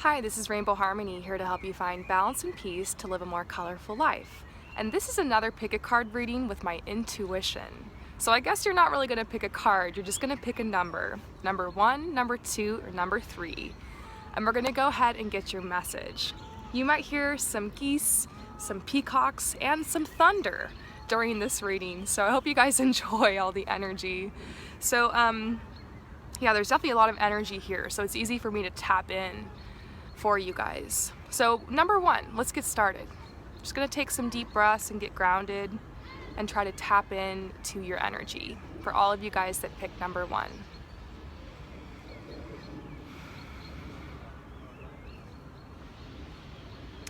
Hi, this is Rainbow Harmony, here to help you find balance and peace to live a more colorful life. And this is another pick a card reading with my intuition. So I guess you're not really going to pick a card, you're just going to pick a number. Number 1, number 2, or number 3. And we're going to go ahead and get your message. You might hear some geese, some peacocks, and some thunder during this reading. So I hope you guys enjoy all the energy. So yeah, there's definitely a lot of energy here, so it's easy for me to tap in for you guys. So number 1, let's get started. Just gonna take some deep breaths and get grounded and try to tap in to your energy for all of you guys that picked number 1.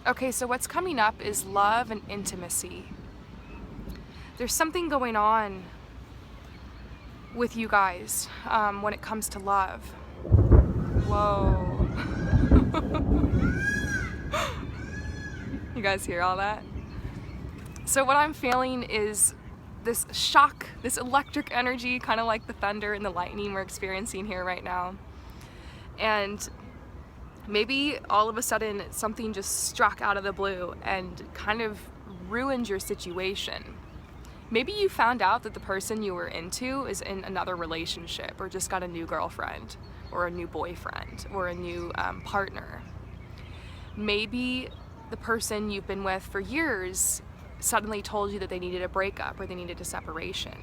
Okay, so what's coming up is love and intimacy. There's something going on with you guys when it comes to love. Whoa. You guys hear all that? So what I'm feeling is this shock, this electric energy, kind of like the thunder and the lightning we're experiencing here right now. And maybe all of a sudden something just struck out of the blue and kind of ruined your situation. Maybe you found out that the person you were into is in another relationship or just got a new girlfriend or a new boyfriend or a new partner. Maybe the person you've been with for years suddenly told you that they needed a breakup or they needed a separation.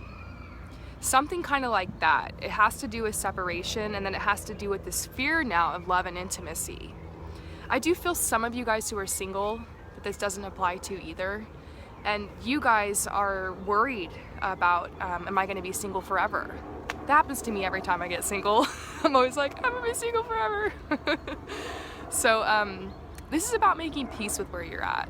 Something kind of like that. It has to do with separation, and then it has to do with this fear now of love and intimacy. I do feel some of you guys who are single that this doesn't apply to either. And you guys are worried about, am I going to be single forever? That happens to me every time I get single. I'm always like, I'm going to be single forever. So this is about making peace with where you're at.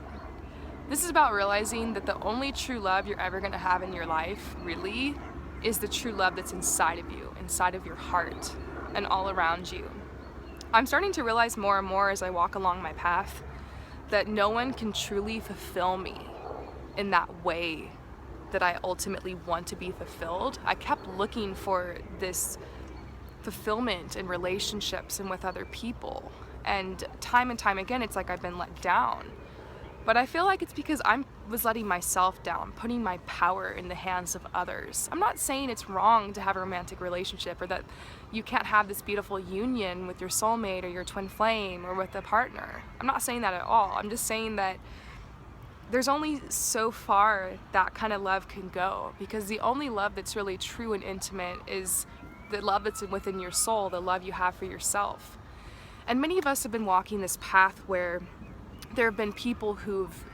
This is about realizing that the only true love you're ever going to have in your life, really, is the true love that's inside of you, inside of your heart, and all around you. I'm starting to realize more and more as I walk along my path that no one can truly fulfill me in that way that I ultimately want to be fulfilled. I kept looking for this fulfillment in relationships and with other people. And time again, it's like I've been let down. But I feel like it's because I was letting myself down, putting my power in the hands of others. I'm not saying it's wrong to have a romantic relationship or that you can't have this beautiful union with your soulmate or your twin flame or with a partner. I'm not saying that at all. I'm just saying that there's only so far that kind of love can go, because the only love that's really true and intimate is the love that's within your soul, the love you have for yourself. And many of us have been walking this path where there have been people who've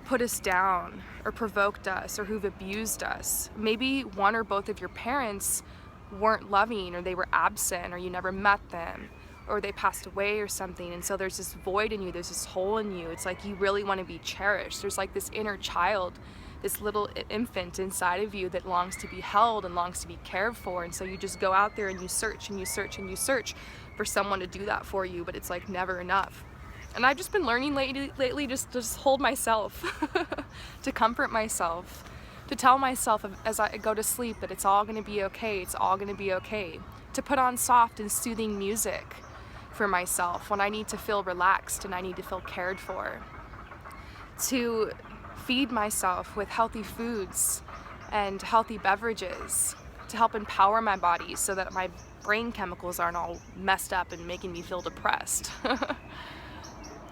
put us down or provoked us or who've abused us. Maybe one or both of your parents weren't loving, or they were absent, or you never met them, or they passed away or something, and so there's this void in you, there's this hole in you. It's like you really want to be cherished. There's like this inner child, this little infant inside of you that longs to be held and longs to be cared for, and so you just go out there and you search and you search and you search for someone to do that for you, but it's like never enough. And I've just been learning lately just hold myself, to comfort myself, to tell myself as I go to sleep that it's all going to be okay, it's all going to be okay, to put on soft and soothing music for myself when I need to feel relaxed and I need to feel cared for, to feed myself with healthy foods and healthy beverages to help empower my body so that my brain chemicals aren't all messed up and making me feel depressed.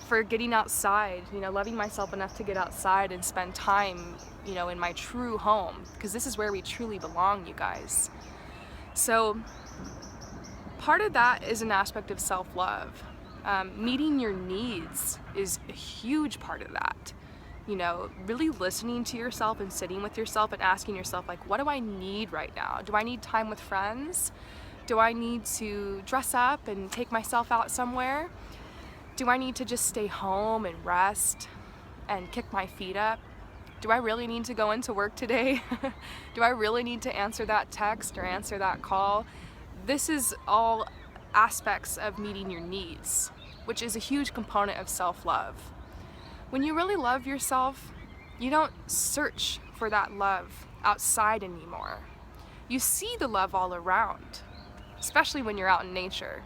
For getting outside, loving myself enough to get outside and spend time, in my true home, because this is where we truly belong, you guys. So part of that is an aspect of self-love. Meeting your needs is a huge part of that. Really listening to yourself and sitting with yourself and asking yourself, like, what do I need right now? Do I need time with friends? Do I need to dress up and take myself out somewhere? Do I need to just stay home and rest and kick my feet up? Do I really need to go into work today? Do I really need to answer that text or answer that call? This is all aspects of meeting your needs, which is a huge component of self-love. When you really love yourself, you don't search for that love outside anymore. You see the love all around, especially when you're out in nature.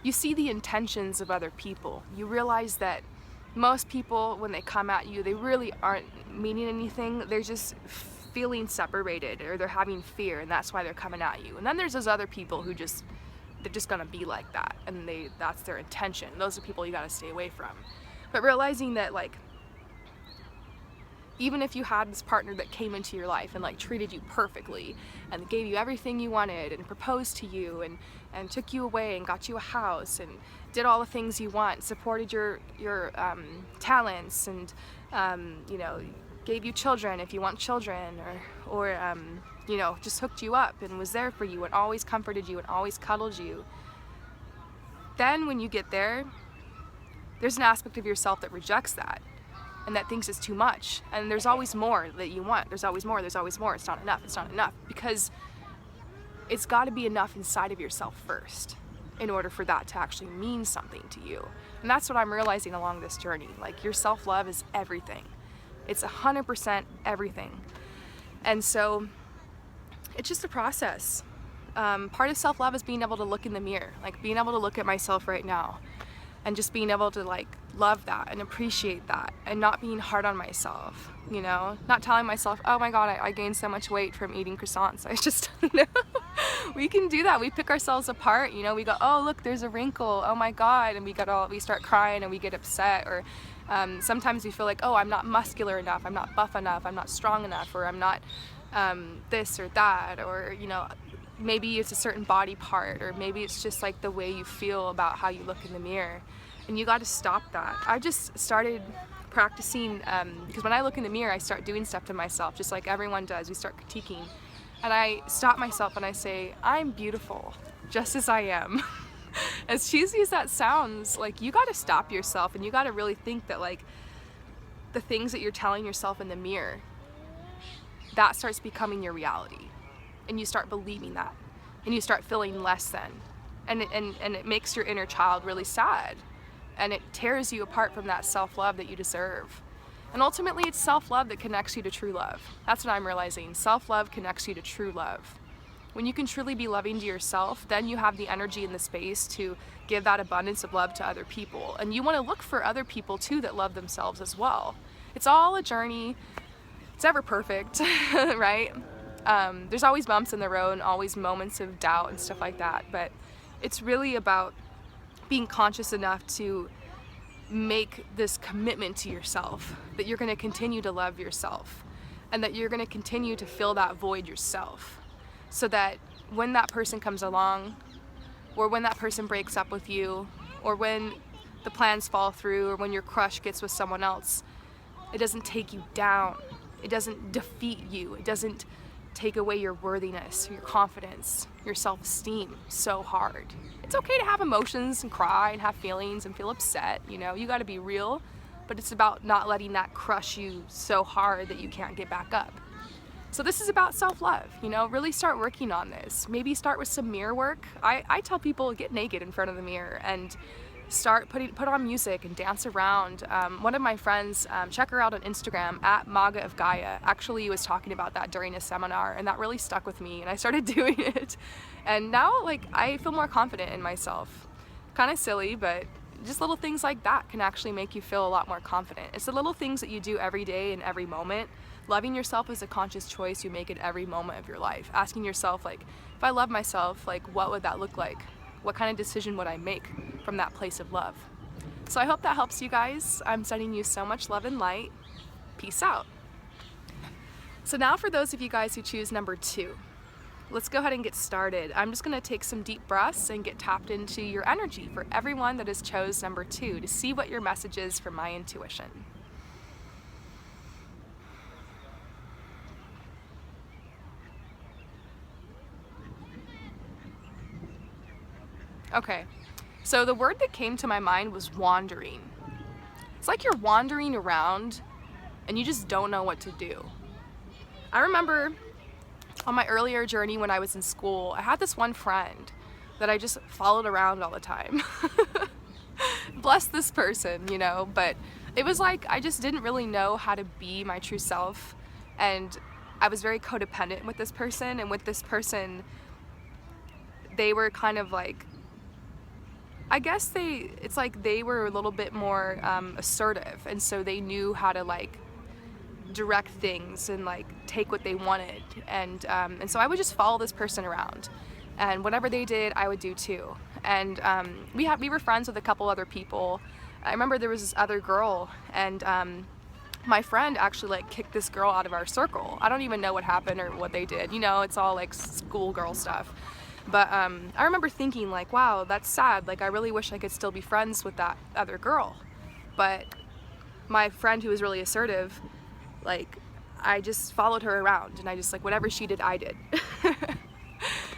you see the intentions of other people. You realize that most people, when they come at you, they really aren't meaning anything. They're just feeling separated, or they're having fear, and that's why they're coming at you. And then there's those other people who they're just gonna be like that, and that's their intention. Those are people you gotta stay away from. But realizing that, like, even if you had this partner that came into your life and like treated you perfectly and gave you everything you wanted and proposed to you and took you away and got you a house and did all the things you want, supported your talents, and you know, gave you children if you want children, or you know, just hooked you up and was there for you and always comforted you and always cuddled you, then when you get there, there's an aspect of yourself that rejects that and that thinks it's too much, and there's always more that you want. There's always more, it's not enough, because it's got to be enough inside of yourself first in order for that to actually mean something to you. And that's what I'm realizing along this journey. Like, your self-love is everything. It's 100% everything. And so it's just a process. Part of self-love is being able to look in the mirror, like being able to look at myself right now and just being able to like love that and appreciate that, and not being hard on myself, you know, not telling myself, oh my god, I gained so much weight from eating croissants. I just no. We can do that. We pick ourselves apart, you know. We go, oh look, there's a wrinkle, oh my god, and we start crying and we get upset. Or sometimes we feel like, oh, I'm not muscular enough, I'm not buff enough, I'm not strong enough, or I'm not this or that, or you know, maybe it's a certain body part, or maybe it's just like the way you feel about how you look in the mirror. And you got to stop that. I just started practicing, because when I look in the mirror, I start doing stuff to myself, just like everyone does. We start critiquing. And I stop myself and I say, I'm beautiful, just as I am. As cheesy as that sounds, like, you got to stop yourself, and you got to really think that, like, the things that you're telling yourself in the mirror, that starts becoming your reality. And you start believing that. And you start feeling less than. And it makes your inner child really sad. And it tears you apart from that self-love that you deserve. And ultimately, it's self-love that connects you to true love. That's what I'm realizing. Self-love connects you to true love. When you can truly be loving to yourself, then you have the energy and the space to give that abundance of love to other people. And you want to look for other people too that love themselves as well. It's all a journey. It's never perfect, right? There's always bumps in the road and always moments of doubt and stuff like that. But it's really about being conscious enough to make this commitment to yourself that you're going to continue to love yourself, and that you're going to continue to fill that void yourself, so that when that person comes along, or when that person breaks up with you, or when the plans fall through, or when your crush gets with someone else, it doesn't take you down. It doesn't defeat you. It doesn't take away your worthiness, your confidence, your self-esteem so hard. It's okay to have emotions and cry and have feelings and feel upset, you know, you gotta be real, but it's about not letting that crush you so hard that you can't get back up. So this is about self-love, you know, really start working on this. Maybe start with some mirror work. I tell people, get naked in front of the mirror and put on music and dance around. One of my friends, check her out on Instagram, @Maga of Gaia, actually was talking about that during a seminar, and that really stuck with me, and I started doing it. And now, like, I feel more confident in myself. Kind of silly, but just little things like that can actually make you feel a lot more confident. It's the little things that you do every day and every moment. Loving yourself is a conscious choice you make at every moment of your life. Asking yourself, like, if I love myself, like, what would that look like? What kind of decision would I make from that place of love? So I hope that helps you guys. I'm sending you so much love and light. Peace out. So now for those of you guys who choose number 2, let's go ahead and get started. I'm just gonna take some deep breaths and get tapped into your energy for everyone that has chose number 2 to see what your message is from my intuition. Okay, so the word that came to my mind was wandering. It's like you're wandering around and you just don't know what to do. I remember on my earlier journey when I was in school, I had this one friend that I just followed around all the time. Bless this person, you know, but it was like I just didn't really know how to be my true self, and I was very codependent with this person, and with this person, they were kind of like I guess it's like they were a little bit more assertive, and so they knew how to like direct things and like take what they wanted, and so I would just follow this person around, and whatever they did I would do too. And we were friends with a couple other people. I remember there was this other girl, and my friend actually like kicked this girl out of our circle. I don't even know what happened or what they did, you know, it's all like schoolgirl stuff. But I remember thinking like, wow, that's sad, like I really wish I could still be friends with that other girl. But my friend, who was really assertive, like I just followed her around, and I just like whatever she did I did.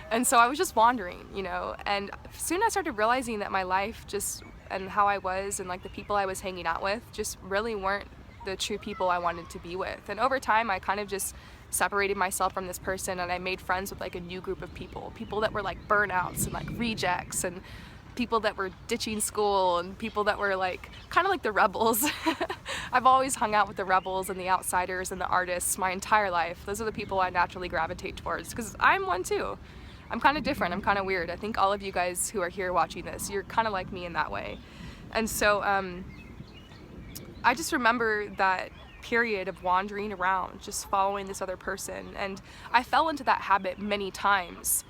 And so I was just wandering, you know, and soon I started realizing that my life just, and how I was, and like the people I was hanging out with just really weren't the true people I wanted to be with. And over time I kind of just separated myself from this person, and I made friends with like a new group of people that were like burnouts and like rejects, and people that were ditching school, and people that were like kind of like the rebels. I've always hung out with the rebels and the outsiders and the artists my entire life. Those are the people I naturally gravitate towards, because I'm one too. I'm kind of different, I'm kind of weird. I think all of you guys who are here watching this, you're kind of like me in that way. And so I just remember that period of wandering around, just following this other person, and I fell into that habit many times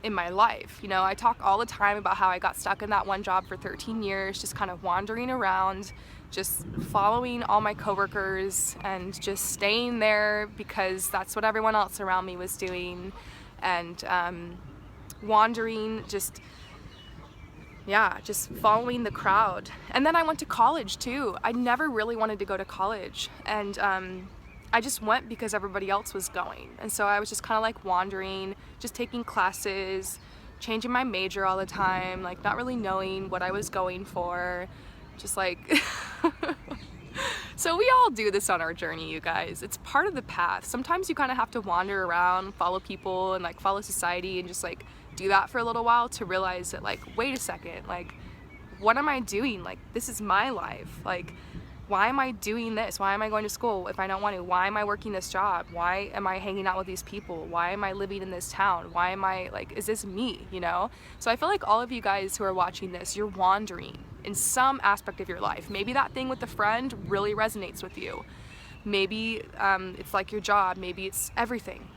in my life. You know, I talk all the time about how I got stuck in that one job for 13 years, just kind of wandering around, just following all my coworkers and just staying there because that's what everyone else around me was doing, and wandering, just following the crowd. And then I went to college too. I never really wanted to go to college, and I just went because everybody else was going. And so I was just kind of like wandering, just taking classes, changing my major all the time, like not really knowing what I was going for, just like So we all do this on our journey, you guys. It's part of the path. Sometimes you kind of have to wander around, follow people, and like follow society, and just like do that for a little while to realize that like, wait a second, like what am I doing? Like this is my life. Like why am I doing this? Why am I going to school if I don't want to? Why am I working this job? Why am I hanging out with these people? Why am I living in this town? Why am I like, is this me, you know? So I feel like all of you guys who are watching this, you're wandering in some aspect of your life. Maybe that thing with the friend really resonates with you. Maybe it's like your job, maybe it's everything,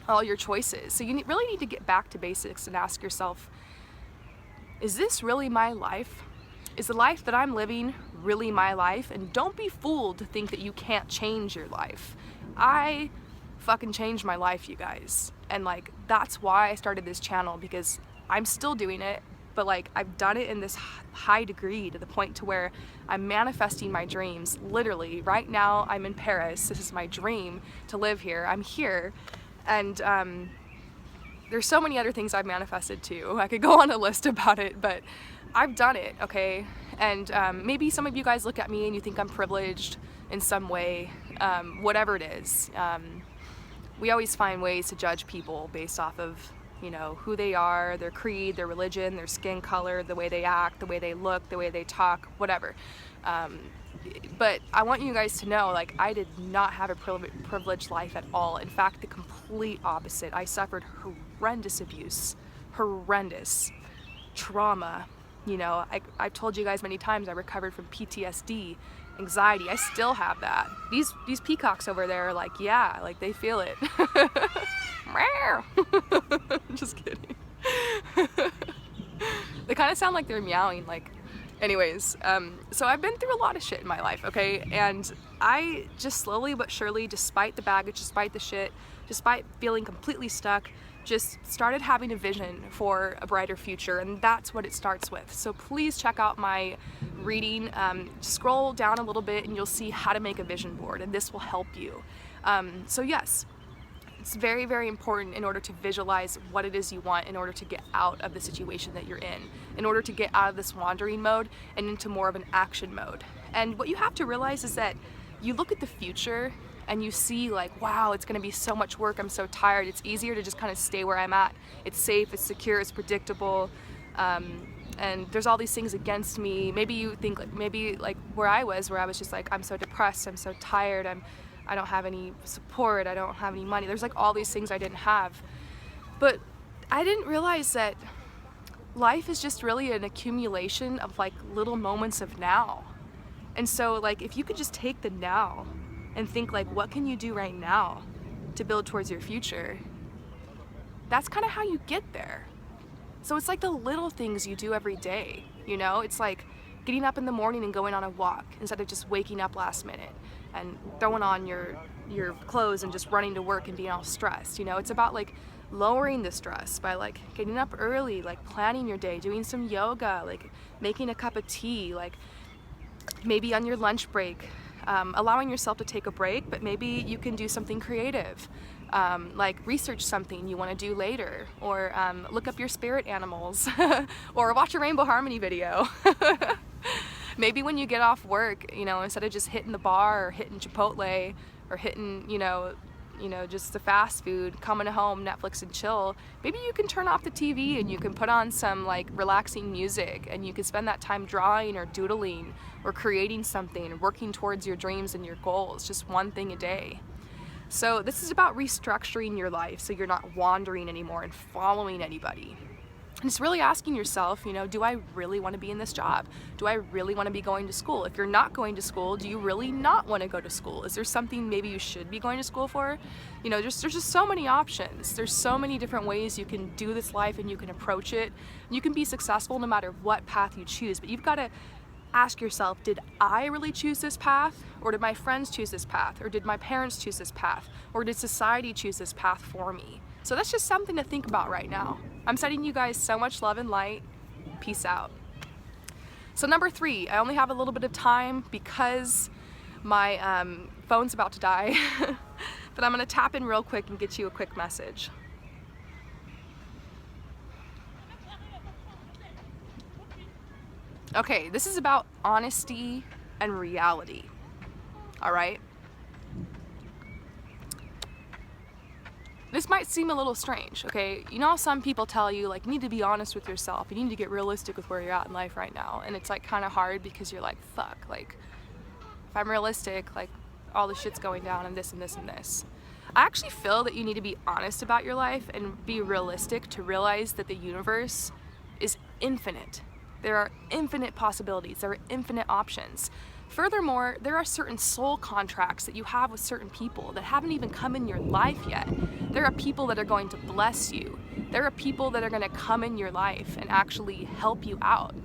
all your choices. So you really need to get back to basics and ask yourself, is this really my life? Is the life that I'm living really my life? And don't be fooled to think that you can't change your life. I fucking changed my life, you guys. And like, that's why I started this channel, because I'm still doing it, but like I've done it in this high degree to the point to where I'm manifesting my dreams. Literally, right now I'm in Paris. This is my dream to live here. I'm here. And there's so many other things I've manifested too. I could go on a list about it, but I've done it, okay? And maybe some of you guys look at me and you think I'm privileged in some way, whatever it is. We always find ways to judge people based off of, you know, who they are, their creed, their religion, their skin color, the way they act, the way they look, the way they talk, whatever. But I want you guys to know, like, I did not have a privileged life at all. In fact, the complete opposite. I suffered horrendous abuse, horrendous trauma. You know, I've told you guys many times I recovered from PTSD, anxiety. I still have that. These peacocks over there are like, yeah, like they feel it. Just kidding. They kind of sound like they're meowing, like, anyways. So I've been through a lot of shit in my life, okay? And I just slowly but surely, despite the baggage, despite the shit, despite feeling completely stuck, just started having a vision for a brighter future, and that's what it starts with. So please check out my reading. Scroll down a little bit and you'll see how to make a vision board, and this will help you. So yes, it's very, very important in order to visualize what it is you want in order to get out of the situation that you're in order to get out of this wandering mode and into more of an action mode. And what you have to realize is that you look at the future and you see like, wow, it's gonna be so much work, I'm so tired. It's easier to just kind of stay where I'm at. It's safe, it's secure, it's predictable, and there's all these things against me. Maybe you think like, maybe like where I was just like, I'm so depressed, I'm so tired, I don't have any support, I don't have any money. There's like all these things I didn't have. But I didn't realize that life is just really an accumulation of like little moments of now. And so like if you could just take the now and think like, what can you do right now to build towards your future? That's kind of how you get there. So it's like the little things you do every day, you know? It's like getting up in the morning and going on a walk instead of just waking up last minute and throwing on your clothes and just running to work and being all stressed, you know? It's about like lowering the stress by like getting up early, like planning your day, doing some yoga, like making a cup of tea, like maybe on your lunch break, allowing yourself to take a break, but maybe you can do something creative. Like research something you want to do later, or look up your spirit animals, or watch a Rainbow Harmony video. Maybe when you get off work, you know, instead of just hitting the bar or hitting Chipotle or hitting, you know, just the fast food, coming home, Netflix and chill, maybe you can turn off the TV and you can put on some like relaxing music and you can spend that time drawing or doodling or creating something and working towards your dreams and your goals, just one thing a day. So this is about restructuring your life so you're not wandering anymore and following anybody. And it's really asking yourself, you know, do I really want to be in this job? Do I really want to be going to school? If you're not going to school, do you really not want to go to school? Is there something maybe you should be going to school for? You know, there's just so many options. There's so many different ways you can do this life and you can approach it. You can be successful no matter what path you choose, but you've got to ask yourself, did I really choose this path? Or did my friends choose this path? Or did my parents choose this path? Or did society choose this path for me? So that's just something to think about right now. I'm sending you guys so much love and light. Peace out. So number 3, I only have a little bit of time because my phone's about to die, but I'm gonna tap in real quick and get you a quick message. Okay, this is about honesty and reality, all right? This might seem a little strange, okay? You know how some people tell you, like, you need to be honest with yourself, you need to get realistic with where you're at in life right now, and it's like kind of hard because you're like, fuck, like, if I'm realistic, like, all the shit's going down and this and this and this. I actually feel that you need to be honest about your life and be realistic to realize that the universe is infinite. There are infinite possibilities, there are infinite options. Furthermore, there are certain soul contracts that you have with certain people that haven't even come in your life yet. There are people that are going to bless you. There are people that are going to come in your life and actually help you out.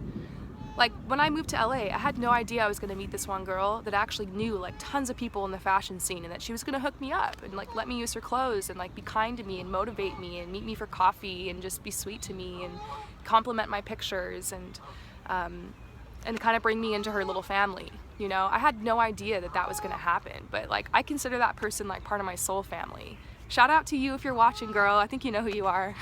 Like when I moved to LA, I had no idea I was going to meet this one girl that actually knew like tons of people in the fashion scene and that she was going to hook me up and like let me use her clothes and like be kind to me and motivate me and meet me for coffee and just be sweet to me and compliment my pictures and kind of bring me into her little family. You know, I had no idea that that was going to happen, but like I consider that person like part of my soul family. Shout out to you if you're watching, girl. I think you know who you are.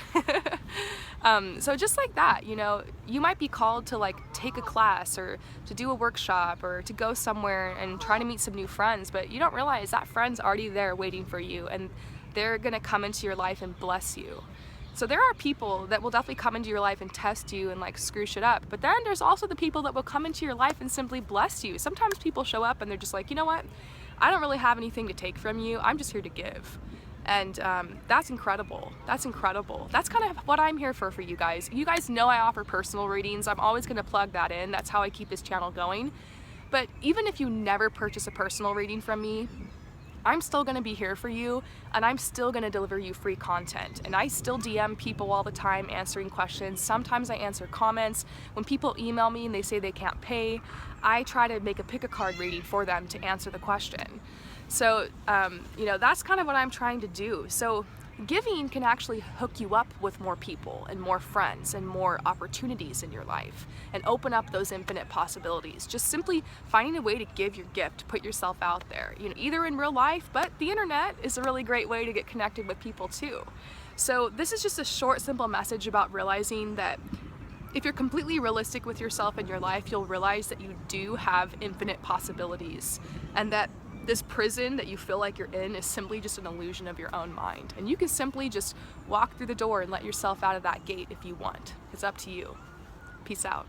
So just like that, you know, you might be called to like take a class or to do a workshop or to go somewhere and try to meet some new friends, but you don't realize that friend's already there waiting for you and they're going to come into your life and bless you. So there are people that will definitely come into your life and test you and like screw shit up. But then there's also the people that will come into your life and simply bless you. Sometimes people show up and they're just like, you know what? I don't really have anything to take from you. I'm just here to give. And that's incredible. That's incredible. That's kind of what I'm here for you guys. You guys know I offer personal readings. I'm always going to plug that in. That's how I keep this channel going. But even if you never purchase a personal reading from me, I'm still going to be here for you and I'm still going to deliver you free content. And I still DM people all the time answering questions. Sometimes I answer comments. When people email me and they say they can't pay, I try to make a pick a card reading for them to answer the question. So, you know, that's kind of what I'm trying to do. So giving can actually hook you up with more people and more friends and more opportunities in your life and open up those infinite possibilities. Just simply finding a way to give your gift, put yourself out there, you know, either in real life, but the internet is a really great way to get connected with people too. So this is just a short, simple message about realizing that if you're completely realistic with yourself and your life, you'll realize that you do have infinite possibilities and that this prison that you feel like you're in is simply just an illusion of your own mind. And you can simply just walk through the door and let yourself out of that gate if you want. It's up to you. Peace out.